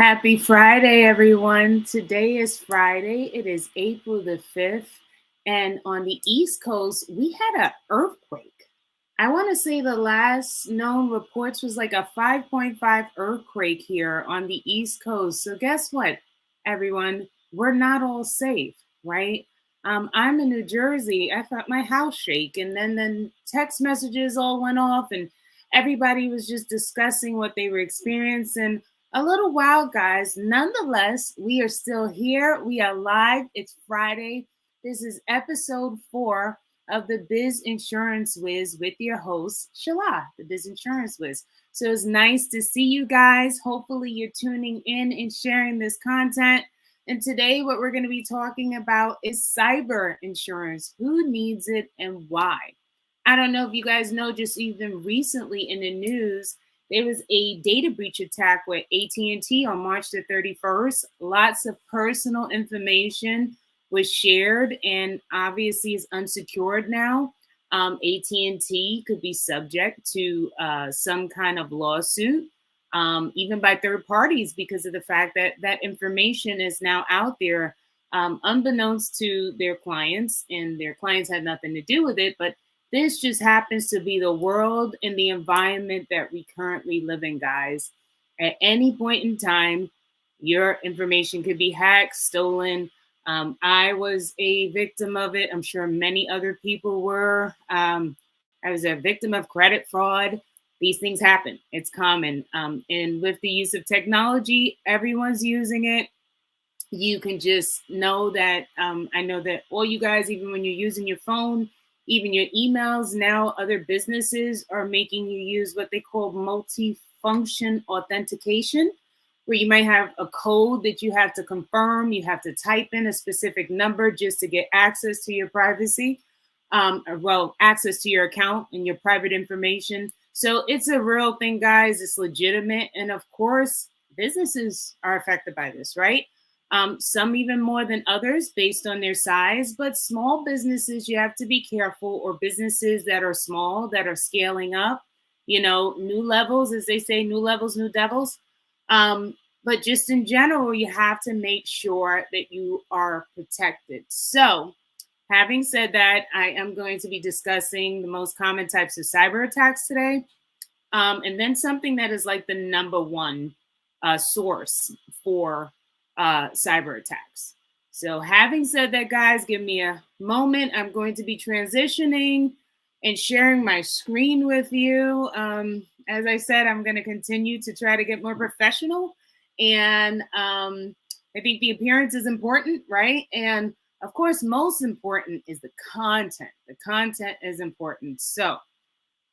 Happy Friday, everyone. Today is Friday. It is April the 5th. And on the East Coast, we had an earthquake. I want to say the last known reports was like a 5.5 earthquake here on the East Coast. So, guess what, everyone? We're not all safe, right? I'm in New Jersey. I felt my house shake. And then the text messages all went off, and everybody was just discussing what they were experiencing. A little wild, guys. Nonetheless, we are still here. We are live. It's Friday. This is episode 4 of the Biz Insurance Wiz with your host, Shala, the Biz Insurance Wiz. So it's nice to see you guys. Hopefully, you're tuning in and sharing this content. And today, what we're going to be talking about is cyber insurance. Who needs it and why? I don't know if you guys know, just even recently in the news, there was a data breach attack with AT&T on March the 31st. Lots of personal information was shared and obviously is unsecured now. AT&T could be subject to some kind of lawsuit, even by third parties, because of the fact that that information is now out there, unbeknownst to their clients, and their clients had nothing to do with it. But this just happens to be the world and the environment that we currently live in, guys. At any point in time, your information could be hacked, stolen. I was a victim of it. I'm sure many other people were. I was a victim of credit fraud. These things happen. It's common. And with the use of technology, everyone's using it. You can just know that, I know that all you guys, even when you're using your phone, even your emails, now other businesses are making you use what they call multi-function authentication, where you might have a code that you have to confirm. You have to type in a specific number just to get access to your privacy, access to your account and your private information. So it's a real thing, guys. It's legitimate. And of course, businesses are affected by this, right? Some even more than others based on their size, but small businesses, you have to be careful, or businesses that are small, that are scaling up, new levels, as they say, new levels, new devils. But just in general, you have to make sure that you are protected. So having said that, I am going to be discussing the most common types of cyber attacks today. And then something that is like the number one source for cyber attacks. So having said that, guys, give me a moment. I'm going to be transitioning and sharing my screen with you. As I said, I'm going to continue to try to get more professional. And I think the appearance is important, right? And of course, most important is the content. The content is important. So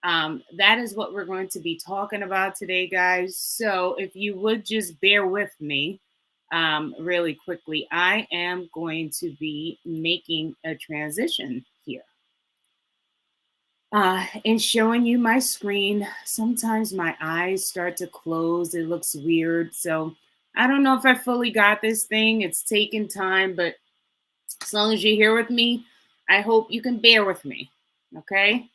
that is what we're going to be talking about today, guys. So if you would just bear with me, really quickly, I am going to be making a transition here and showing you my screen. Sometimes my eyes start to close. It looks weird. So I don't know if I fully got this thing. It's taking time, but as long as you're here with me, I hope you can bear with me. Okay.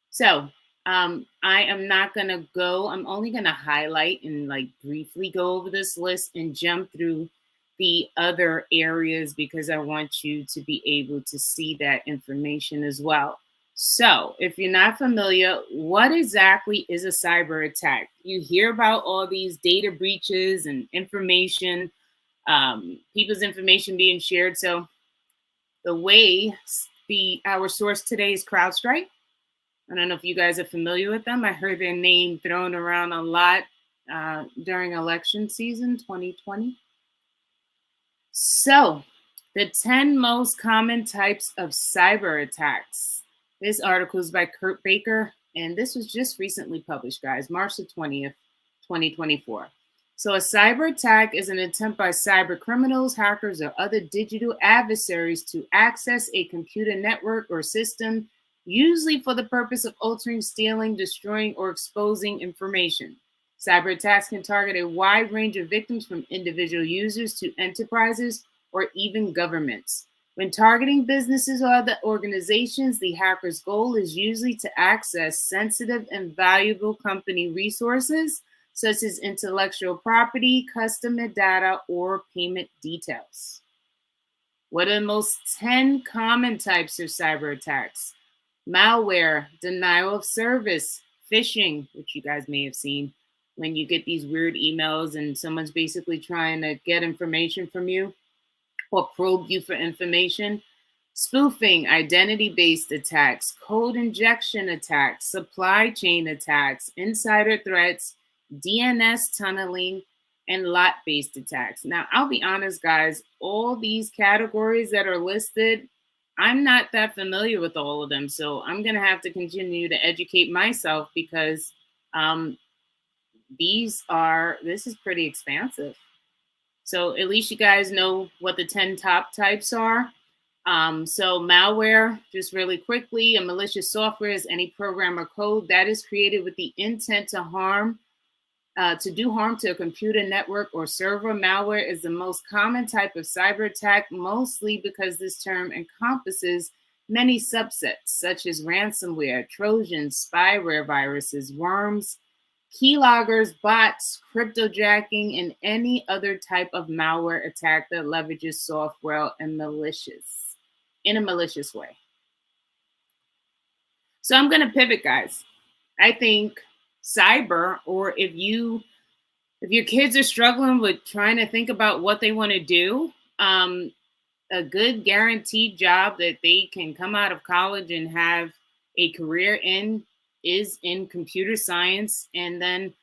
So I am not going to go. I'm only going to highlight and briefly go over this list and jump through the other areas because I want you to be able to see that information as well. So if you're not familiar, what exactly is a cyber attack? You hear about all these data breaches and information, people's information being shared. So the way our source today is CrowdStrike. I don't know if you guys are familiar with them. I heard their name thrown around a lot during election season 2020. So, the 10 most common types of cyber attacks. This article is by Kurt Baker, and this was just recently published, guys, March the 20th, 2024. So, a cyber attack is an attempt by cyber criminals, hackers, or other digital adversaries to access a computer network or system, usually for the purpose of altering, stealing, destroying, or exposing information. Cyber attacks can target a wide range of victims, from individual users to enterprises or even governments. When targeting businesses or other organizations, the hacker's goal is usually to access sensitive and valuable company resources, such as intellectual property, customer data, or payment details. What are the most 10 common types of cyber attacks? Malware, denial of service, phishing, which you guys may have seen when you get these weird emails and someone's basically trying to get information from you or probe you for information. Spoofing, identity based attacks, code injection attacks, supply chain attacks, insider threats, DNS tunneling, and lot based attacks. Now, I'll be honest, guys, all these categories that are listed, I'm not that familiar with all of them. So I'm going to have to continue to educate myself because um, this is pretty expansive. So at least you guys know what the 10 top types are. So malware, just really quickly, a malicious software is any program or code that is created with the intent to do harm to a computer network or server. Malware is the most common type of cyber attack, mostly because this term encompasses many subsets, such as ransomware, Trojans, spyware viruses, worms, keyloggers, bots, cryptojacking, and any other type of malware attack that leverages software in a malicious way. So I'm going to pivot, guys. I think cyber, or if your kids are struggling with trying to think about what they want to do, a good guaranteed job that they can come out of college and have a career in is in computer science. And then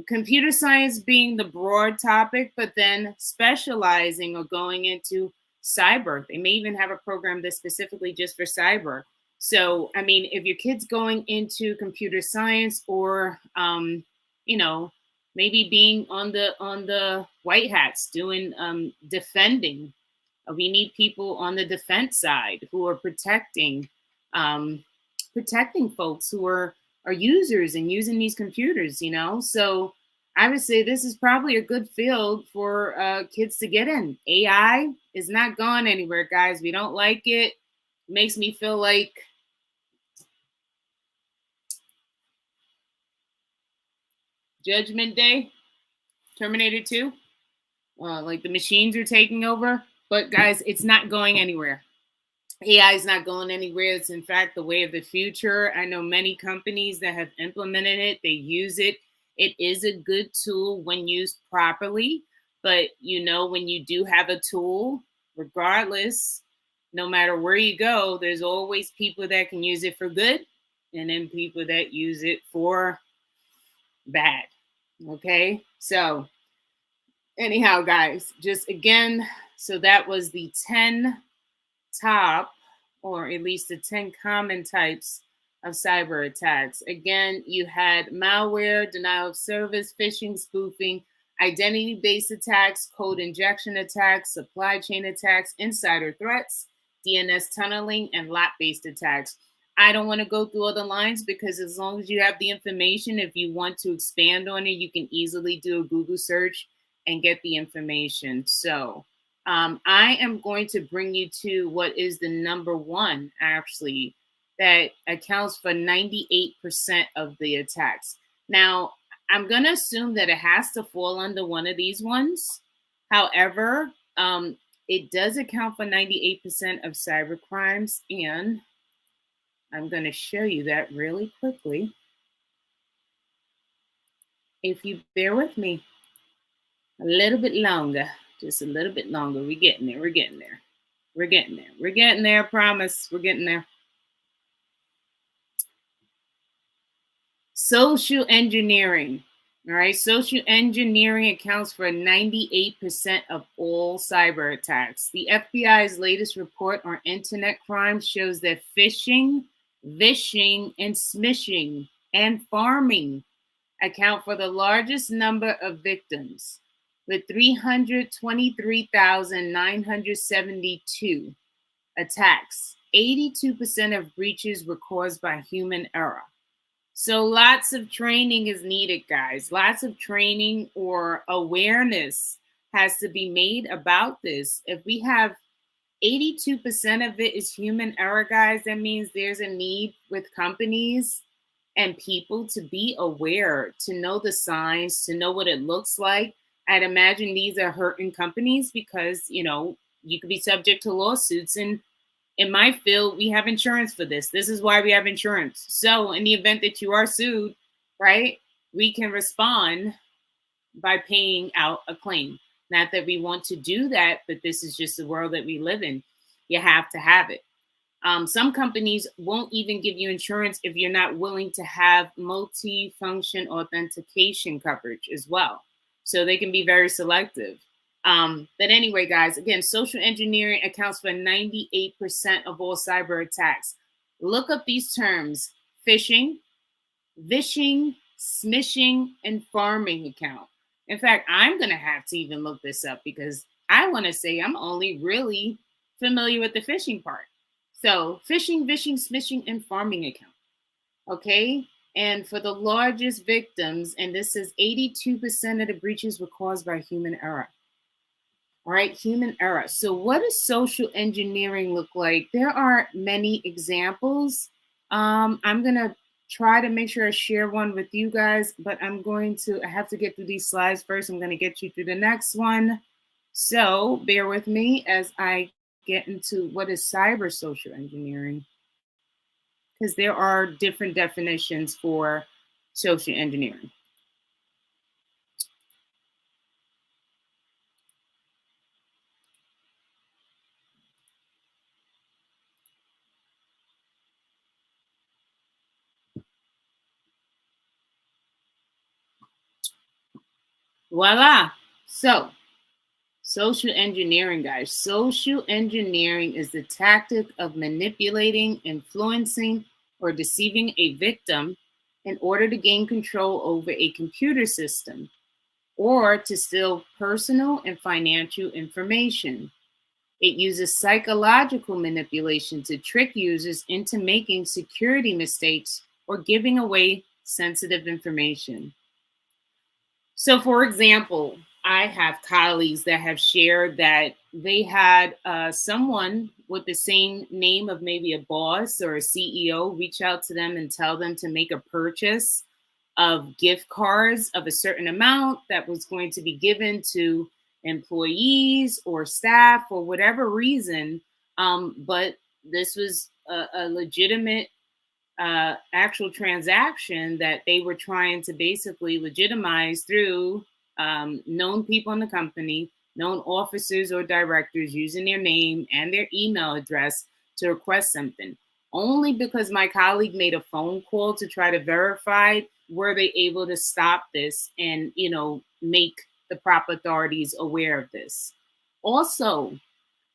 computer science being the broad topic, but then specializing or going into cyber. They may even have a program that's specifically just for cyber. So, I mean, if your kid's going into computer science or, maybe being on the white hats doing defending, we need people on the defense side who are protecting folks who are users and using these computers. So I would say this is probably a good field for kids to get in. AI is not going anywhere, guys. We don't like it. Makes me feel like Judgment Day, Terminator 2, like the machines are taking over. But guys, it's not going anywhere. AI is not going anywhere. It's in fact the way of the future. I know many companies that have implemented it. They use it. It is a good tool when used properly. But when you do have a tool, regardless, no matter where you go, there's always people that can use it for good and then people that use it for bad. Okay. So anyhow, guys, just again, so that was the 10 top, or at least the 10 common types of cyber attacks. Again, you had malware, denial of service, phishing, spoofing, identity-based attacks, code injection attacks, supply chain attacks, insider threats, DNS tunneling, and lot-based attacks. I don't want to go through all the lines because as long as you have the information, if you want to expand on it, you can easily do a Google search and get the information. So I am going to bring you to what is the number one, actually, that accounts for 98% of the attacks. Now, I'm going to assume that it has to fall under one of these ones. However, it does account for 98% of cyber crimes, and I'm going to show you that really quickly. If you bear with me a little bit longer, just a little bit longer. We're getting there. We're getting there. We're getting there. We're getting there. Promise. We're getting there. Social engineering. All right. Social engineering accounts for 98% of all cyber attacks. The FBI's latest report on internet crime shows that phishing, vishing, and smishing and farming account for the largest number of victims, with 323,972 attacks. 82% of breaches were caused by human error. So lots of training is needed, guys. Lots of training or awareness has to be made about this. If we have 82% of it is human error, guys, that means there's a need with companies and people to be aware, to know the signs, to know what it looks like. I'd imagine these are hurting companies because, you could be subject to lawsuits. And in my field, we have insurance for this. This is why we have insurance. So, in the event that you are sued, right, we can respond by paying out a claim. Not that we want to do that, but this is just the world that we live in. You have to have it. Some companies won't even give you insurance if you're not willing to have multi-function authentication coverage as well. So they can be very selective. But anyway, guys, again, social engineering accounts for 98% of all cyber attacks. Look up these terms: phishing, vishing, smishing, and farming account. In fact, I'm going to have to even look this up because I want to say I'm only really familiar with the phishing part. So, phishing, vishing, smishing, and farming account. Okay. And for the largest victims, and this is 82% of the breaches were caused by human error. All right, human error. So, what does social engineering look like? There are many examples. I'm going to try to make sure I share one with you guys, but I have to get through these slides first. I'm going to get you through the next one. So, bear with me as I get into what is cyber social engineering, because there are different definitions for social engineering. Voila. So, social engineering, guys. Social engineering is the tactic of manipulating, influencing, or deceiving a victim in order to gain control over a computer system or to steal personal and financial information. It uses psychological manipulation to trick users into making security mistakes or giving away sensitive information. So, for example, I have colleagues that have shared that they had someone with the same name of maybe a boss or a CEO reach out to them and tell them to make a purchase of gift cards of a certain amount that was going to be given to employees or staff for whatever reason. But this was a legitimate actual transaction that they were trying to basically legitimize through known people in the company, known officers or directors using their name and their email address to request something. Only because my colleague made a phone call to try to verify were they able to stop this and, make the proper authorities aware of this. Also,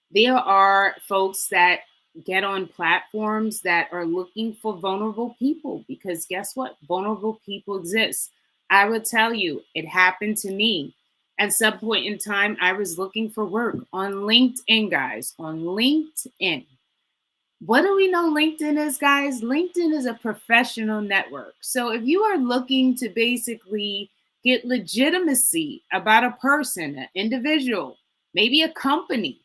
there are folks that get on platforms that are looking for vulnerable people because guess what? Vulnerable people exist. I will tell you, it happened to me. At some point in time, I was looking for work on LinkedIn, guys, on LinkedIn. What do we know LinkedIn is, guys? LinkedIn is a professional network. So if you are looking to basically get legitimacy about a person, an individual, maybe a company,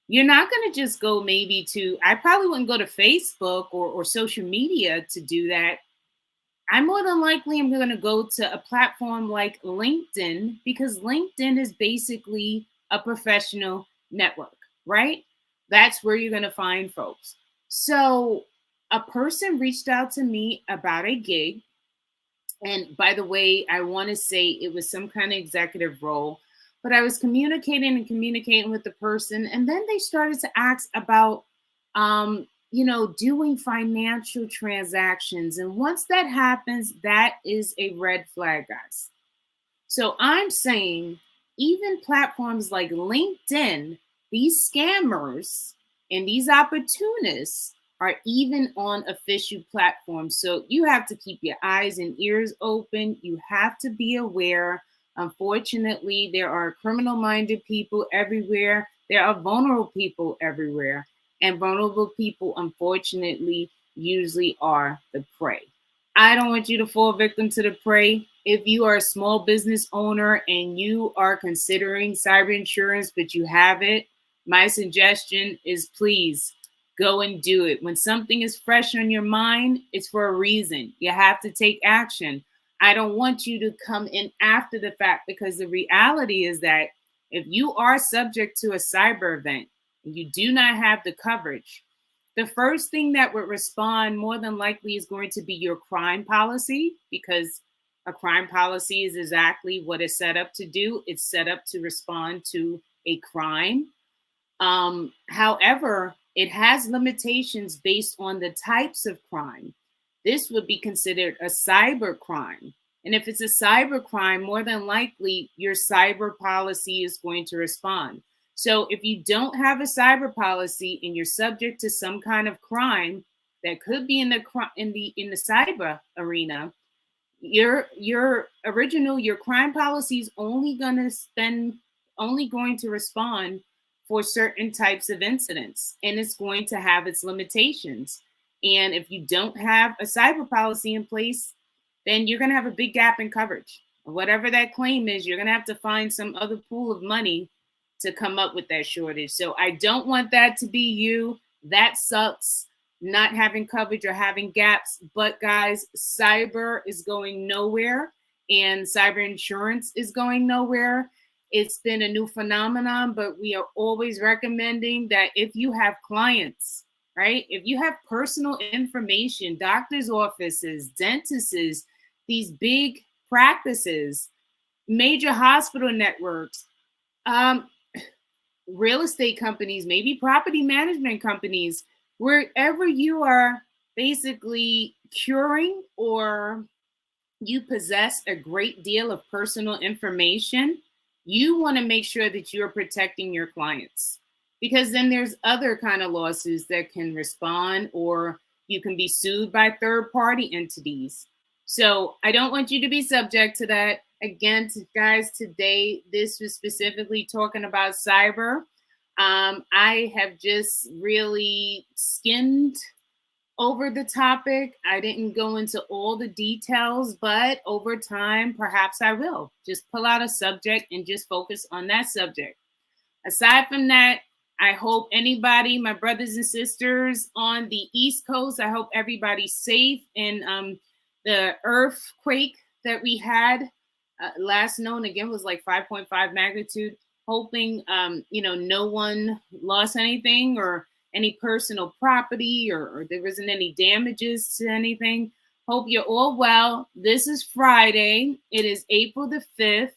you're not going to just go I probably wouldn't go to Facebook or social media to do that. I more than likely am going to go to a platform like LinkedIn because LinkedIn is basically a professional network, right? That's where you're going to find folks. So a person reached out to me about a gig. And by the way, I want to say it was some kind of executive role, but I was communicating with the person. And then they started to ask about, doing financial transactions. And once that happens, that is a red flag, guys. So I'm saying even platforms like LinkedIn, these scammers and these opportunists are even on official platforms. So you have to keep your eyes and ears open. You have to be aware. Unfortunately, there are criminal minded people everywhere. There are vulnerable people everywhere. And vulnerable people, unfortunately, usually are the prey. I don't want you to fall victim to the prey. If you are a small business owner and you are considering cyber insurance, but you have it, my suggestion is please go and do it. When something is fresh on your mind, it's for a reason. You have to take action. I don't want you to come in after the fact, because the reality is that if you are subject to a cyber event and you do not have the coverage, the first thing that would respond more than likely is going to be your crime policy, because a crime policy is exactly what it's set up to do. It's set up to respond to a crime. However, it has limitations based on the types of crime. This would be considered a cyber crime. And if it's a cyber crime, more than likely your cyber policy is going to respond. So if you don't have a cyber policy and you're subject to some kind of crime that could be in the cyber arena, your crime policy is only going to respond for certain types of incidents, and it's going to have its limitations. And if you don't have a cyber policy in place, then you're going to have a big gap in coverage. Whatever that claim is, you're going to have to find some other pool of money to come up with that shortage. So I don't want that to be you. That sucks, not having coverage or having gaps. But guys, cyber is going nowhere, and cyber insurance is going nowhere. It's been a new phenomenon, but we are always recommending that if you have clients, right? If you have personal information, doctors' offices, dentists, these big practices, major hospital networks, real estate companies, maybe property management companies, wherever you are basically curing or you possess a great deal of personal information, you want to make sure that you're protecting your clients, because then there's other kind of lawsuits that can respond, or you can be sued by third-party entities. So I don't want you to be subject to that. Again, guys, today, this was specifically talking about cyber. I have just really skimmed over the topic. I didn't go into all the details, but over time, perhaps I will just pull out a subject and just focus on that subject. Aside from that, I hope anybody, my brothers and sisters on the East Coast, I hope everybody's safe. And the earthquake that we had last known again was like 5.5 magnitude. Hoping, no one lost anything or any personal property, or there wasn't any damages to anything. Hope you're all well. This is Friday. It is April the 5th.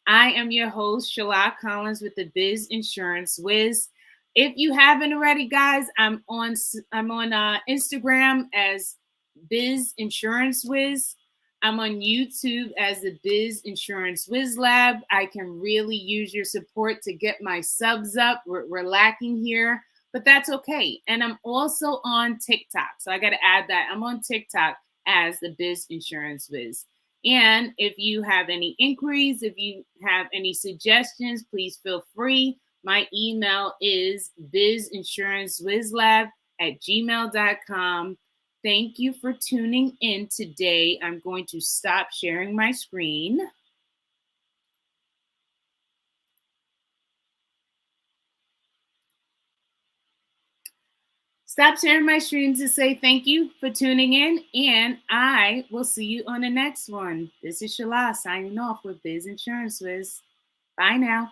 I am your host, Shala Collins with the Biz Insurance Wiz. If you haven't already, guys, I'm on Instagram as Biz Insurance Wiz. I'm on YouTube as the Biz Insurance Wiz Lab. I can really use your support to get my subs up. We're lacking here, but that's okay. And I'm also on TikTok. So I got to add that. I'm on TikTok as the Biz Insurance Wiz. And if you have any inquiries, if you have any suggestions, please feel free. My email is bizinsurancewizlab@gmail.com. Thank you for tuning in today. I'm going to stop sharing my screen. Stop sharing my screen to say thank you for tuning in, and I will see you on the next one. This is Shala signing off with Biz Insurance Wiz. Bye now.